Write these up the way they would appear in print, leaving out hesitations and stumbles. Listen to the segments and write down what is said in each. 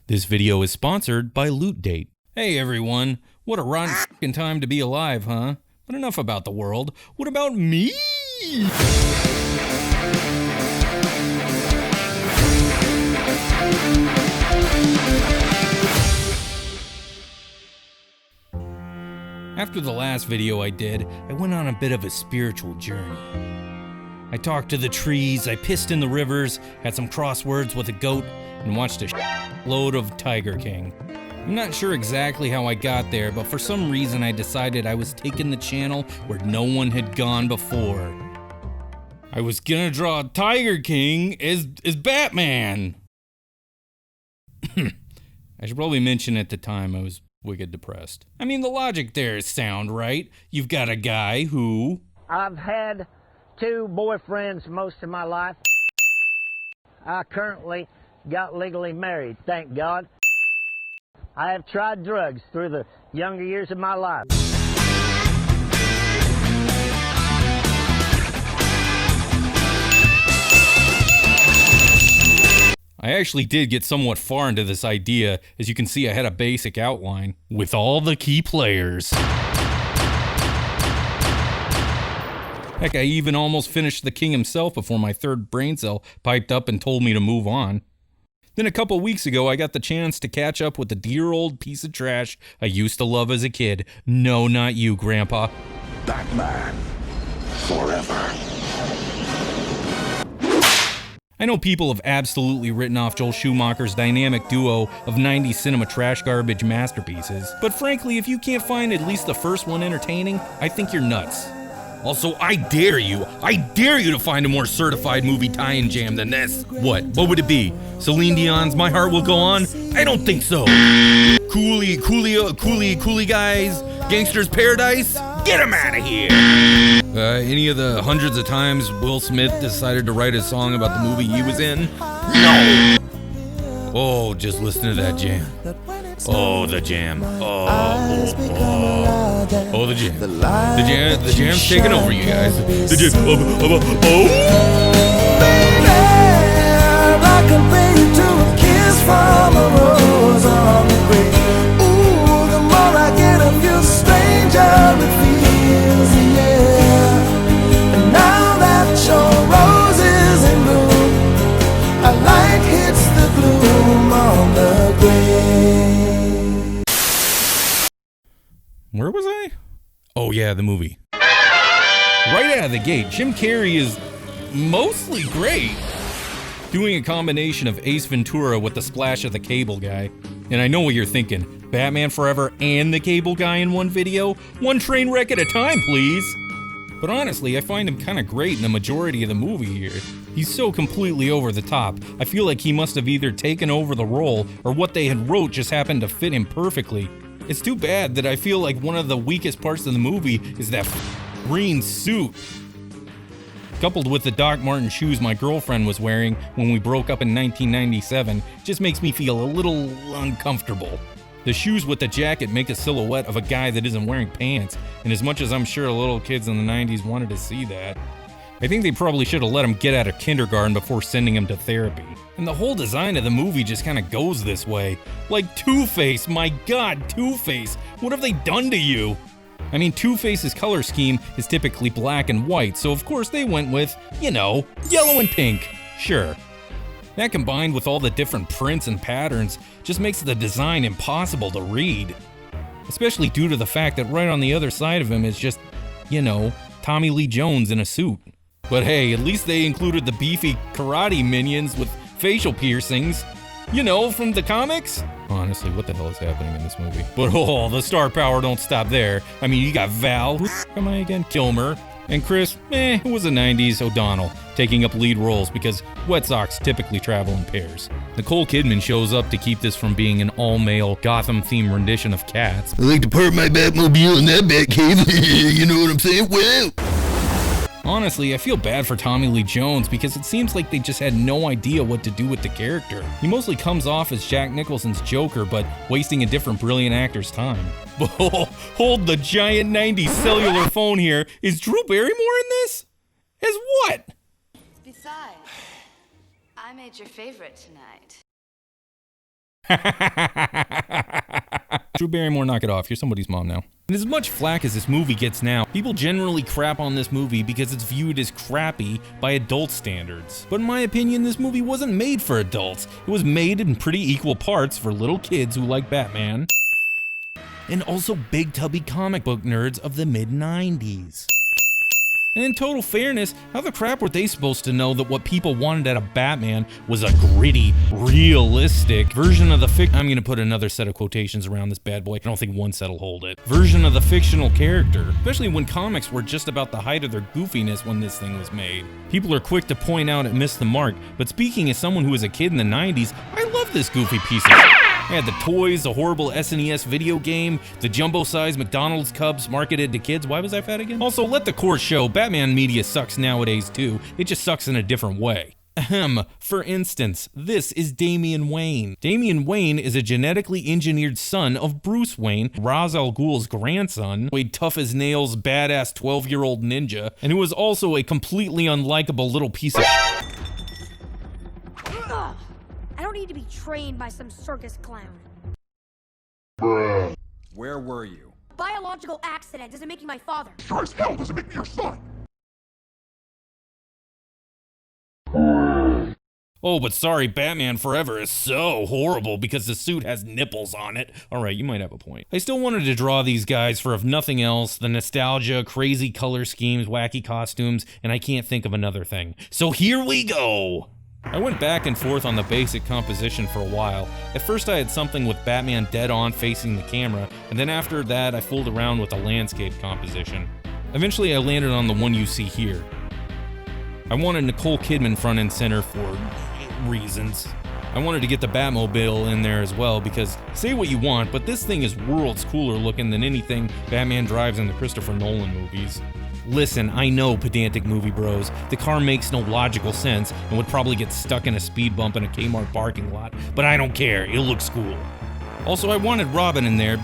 This video is sponsored by Loot Date. Hey everyone, what a rotten f***ing time to be alive, huh? But enough about the world. What about me? After the last video I did, I went on a bit of a spiritual journey. I talked to the trees, I pissed in the rivers, had some crosswords with a goat, and watched a load of Tiger King. I'm not sure exactly how I got there, but for some reason I decided I was taking the channel where no one had gone before. I was gonna draw Tiger King as Batman! I should probably mention at the time I was wicked depressed. I mean, the logic there is sound, right? You've got a guy who... I've had 2 boyfriends most of my life. I currently got legally married, thank God. I have tried drugs through the younger years of my life. I actually did get somewhat far into this idea. As you can see, I had a basic outline with all the key players. Heck, I even almost finished the king himself before my third brain cell piped up and told me to move on. Then a couple weeks ago, I got the chance to catch up with the dear old piece of trash I used to love as a kid. No, not you, Grandpa. Batman. Forever. I know people have absolutely written off Joel Schumacher's dynamic duo of 90s cinema trash garbage masterpieces, but frankly, if you can't find at least the first one entertaining, I think you're nuts. Also, I dare you to find a more certified movie tie-in jam than this. What would it be? Celine Dion's My Heart Will Go On? I don't think so. Coolie guys, Gangster's Paradise? Get him out of here! Any of the hundreds of times Will Smith decided to write a song about the movie he was in? No! Oh, just listen to that jam. Oh, the jam. Oh, the jam. The jam's taking over, you guys. The jam. I compare you to a kiss from a rose on the grave. Ooh, the more I get of you, stranger it feels, yeah. And now that your rose is in bloom, a light hits the gloom on the grave. Where was I? Oh yeah, the movie. Right out of the gate, Jim Carrey is mostly great. Doing a combination of Ace Ventura with the splash of the Cable Guy. And I know what you're thinking, Batman Forever and the Cable Guy in one video? One train wreck at a time, please! But honestly, I find him kinda great in the majority of the movie here. He's so completely over the top, I feel like he must have either taken over the role, or what they had wrote just happened to fit him perfectly. It's too bad that I feel like one of the weakest parts of the movie is that green suit. Coupled with the Doc Marten shoes my girlfriend was wearing when we broke up in 1997, just makes me feel a little uncomfortable. The shoes with the jacket make a silhouette of a guy that isn't wearing pants, and as much as I'm sure little kids in the 90s wanted to see that, I think they probably should have let him get out of kindergarten before sending him to therapy. And the whole design of the movie just kinda goes this way. Like Two-Face, my god, Two-Face, what have they done to you? I mean, Two-Face's color scheme is typically black and white, so of course they went with, you know, yellow and pink. Sure. That combined with all the different prints and patterns just makes the design impossible to read. Especially due to the fact that right on the other side of him is just, you know, Tommy Lee Jones in a suit. But hey, at least they included the beefy karate minions with facial piercings. You know, from the comics? Honestly, what the hell is happening in this movie? But oh, the star power don't stop there. I mean, you got Val, who am I again? Kilmer. And Chris, it was a 90s O'Donnell, taking up lead roles because Wet Sox typically travel in pairs. Nicole Kidman shows up to keep this from being an all-male Gotham-themed rendition of Cats. I like to park my Batmobile in that Batcave. You know what I'm saying? Well. Honestly, I feel bad for Tommy Lee Jones because it seems like they just had no idea what to do with the character. He mostly comes off as Jack Nicholson's Joker, but wasting a different brilliant actor's time. Hold the giant 90s cellular phone here. Is Drew Barrymore in this? As what? Besides, I made your favorite tonight. Drew Barrymore, knock it off. You're somebody's mom now. And as much flack as this movie gets now, people generally crap on this movie because it's viewed as crappy by adult standards. But in my opinion, this movie wasn't made for adults. It was made in pretty equal parts for little kids who like Batman, and also big tubby comic book nerds of the mid-90s. And in total fairness, how the crap were they supposed to know that what people wanted out of Batman was a gritty, realistic version of the I'm gonna put another set of quotations around this bad boy. I don't think one set'll hold it. Version of the fictional character, especially when comics were just about the height of their goofiness when this thing was made. People are quick to point out it missed the mark, but speaking as someone who was a kid in the 90s, I love this goofy piece of shit. I had the toys, the horrible SNES video game, the jumbo-sized McDonald's cups marketed to kids. Why was I fat again? Also, let the course show, Batman media sucks nowadays too. It just sucks in a different way. Ahem. For instance, this is Damian Wayne. Damian Wayne is a genetically engineered son of Bruce Wayne, Ra's al Ghul's grandson, a tough as nails, badass 12-year-old ninja, and who is also a completely unlikable little piece of I don't need to be trained by some circus clown. Bruh. Where were you? Biological accident doesn't make you my father. Sure as hell doesn't make me your son. Oh, but sorry, Batman Forever is so horrible because the suit has nipples on it. Alright, you might have a point. I still wanted to draw these guys for, if nothing else, the nostalgia, crazy color schemes, wacky costumes, and I can't think of another thing. So here we go! I went back and forth on the basic composition for a while. At first I had something with Batman dead on facing the camera, and then after that I fooled around with a landscape composition. Eventually I landed on the one you see here. I wanted Nicole Kidman front and center for reasons. I wanted to get the Batmobile in there as well because, say what you want, but this thing is worlds cooler looking than anything Batman drives in the Christopher Nolan movies. Listen, I know, pedantic movie bros, the car makes no logical sense and would probably get stuck in a speed bump in a Kmart parking lot, but I don't care, it looks cool. Also, I wanted Robin in there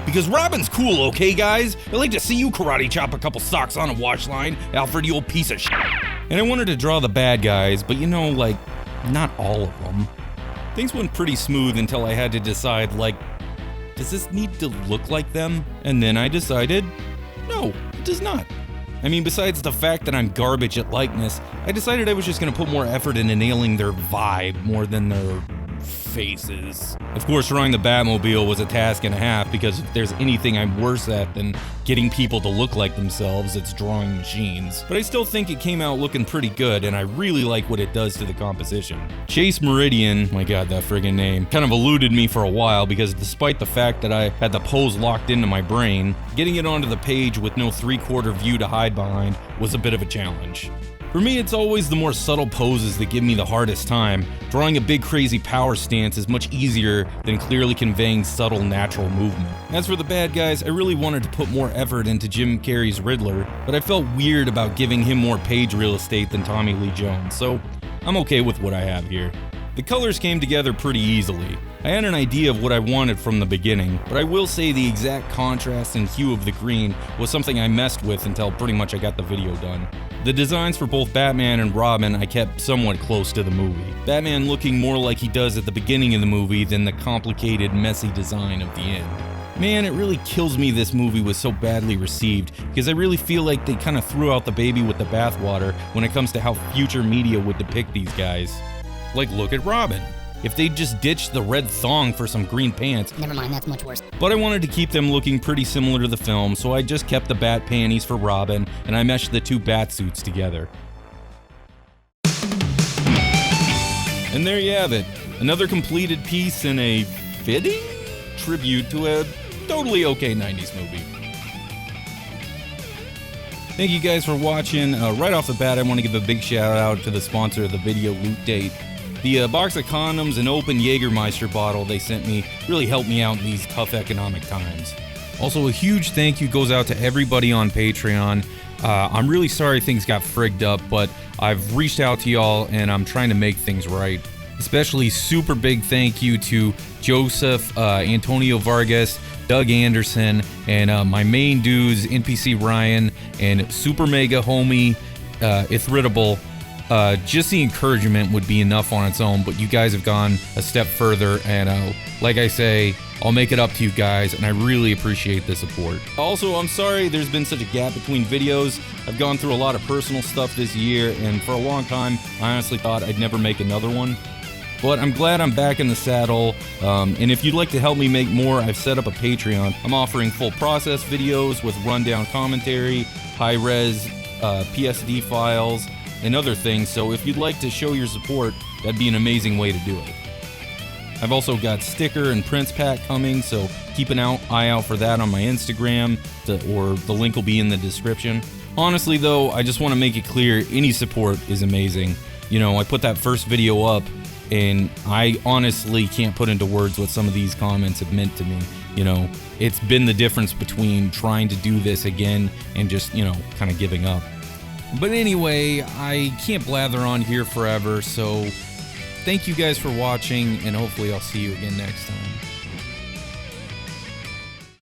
because Robin's cool, okay guys? I'd like to see you karate chop a couple socks on a wash line, Alfred, you old piece of shit. And I wanted to draw the bad guys, but you know, like, not all of them. Things went pretty smooth until I had to decide, like, does this need to look like them? And then I decided, no, it does not. I mean, besides the fact that I'm garbage at likeness, I decided I was just gonna put more effort into nailing their vibe more than their faces. Of course, drawing the Batmobile was a task and a half because if there's anything I'm worse at than getting people to look like themselves, it's drawing machines. But I still think it came out looking pretty good, and I really like what it does to the composition. Chase Meridian, my god, that friggin' name, kind of eluded me for a while because despite the fact that I had the pose locked into my brain, getting it onto the page with no 3/4 view to hide behind was a bit of a challenge. For me, it's always the more subtle poses that give me the hardest time. Drawing a big crazy power stance is much easier than clearly conveying subtle natural movement. As for the bad guys, I really wanted to put more effort into Jim Carrey's Riddler, but I felt weird about giving him more page real estate than Tommy Lee Jones, so I'm okay with what I have here. The colors came together pretty easily. I had an idea of what I wanted from the beginning, but I will say the exact contrast and hue of the green was something I messed with until pretty much I got the video done. The designs for both Batman and Robin I kept somewhat close to the movie. Batman looking more like he does at the beginning of the movie than the complicated, messy design of the end. Man, it really kills me this movie was so badly received, because I really feel like they kind of threw out the baby with the bathwater when it comes to how future media would depict these guys. Like, look at Robin. If they'd just ditched the red thong for some green pants. Never mind, that's much worse. But I wanted to keep them looking pretty similar to the film, so I just kept the bat panties for Robin, and I meshed the two bat suits together. And there you have it. Another completed piece in a fitting tribute to a totally okay 90s movie. Thank you guys for watching. Right off the bat, I want to give a big shout out to the sponsor of the video, Loot Date. The box of condoms and open Jägermeister bottle they sent me really helped me out in these tough economic times. Also, a huge thank you goes out to everybody on Patreon. I'm really sorry things got frigged up, but I've reached out to y'all and I'm trying to make things right. Especially super big thank you to Joseph, Antonio Vargas, Doug Anderson, and my main dudes, NPC Ryan, and super mega homie, Ithritable. Just the encouragement would be enough on its own, but you guys have gone a step further, and like I say, I'll make it up to you guys, and I really appreciate the support. Also, I'm sorry there's been such a gap between videos. I've gone through a lot of personal stuff this year, and for a long time, I honestly thought I'd never make another one. But I'm glad I'm back in the saddle, and if you'd like to help me make more, I've set up a Patreon. I'm offering full process videos with rundown commentary, high-res PSD files, and other things, so if you'd like to show your support, that'd be an amazing way to do it. I've also got sticker and prints pack coming, so keep an eye out for that on my Instagram, or the link will be in the description. Honestly though, I just want to make it clear, any support is amazing. You know, I put that first video up, and I honestly can't put into words what some of these comments have meant to me. You know, it's been the difference between trying to do this again and just, you know, kind of giving up. But anyway, I can't blather on here forever, so thank you guys for watching, and hopefully I'll see you again next time.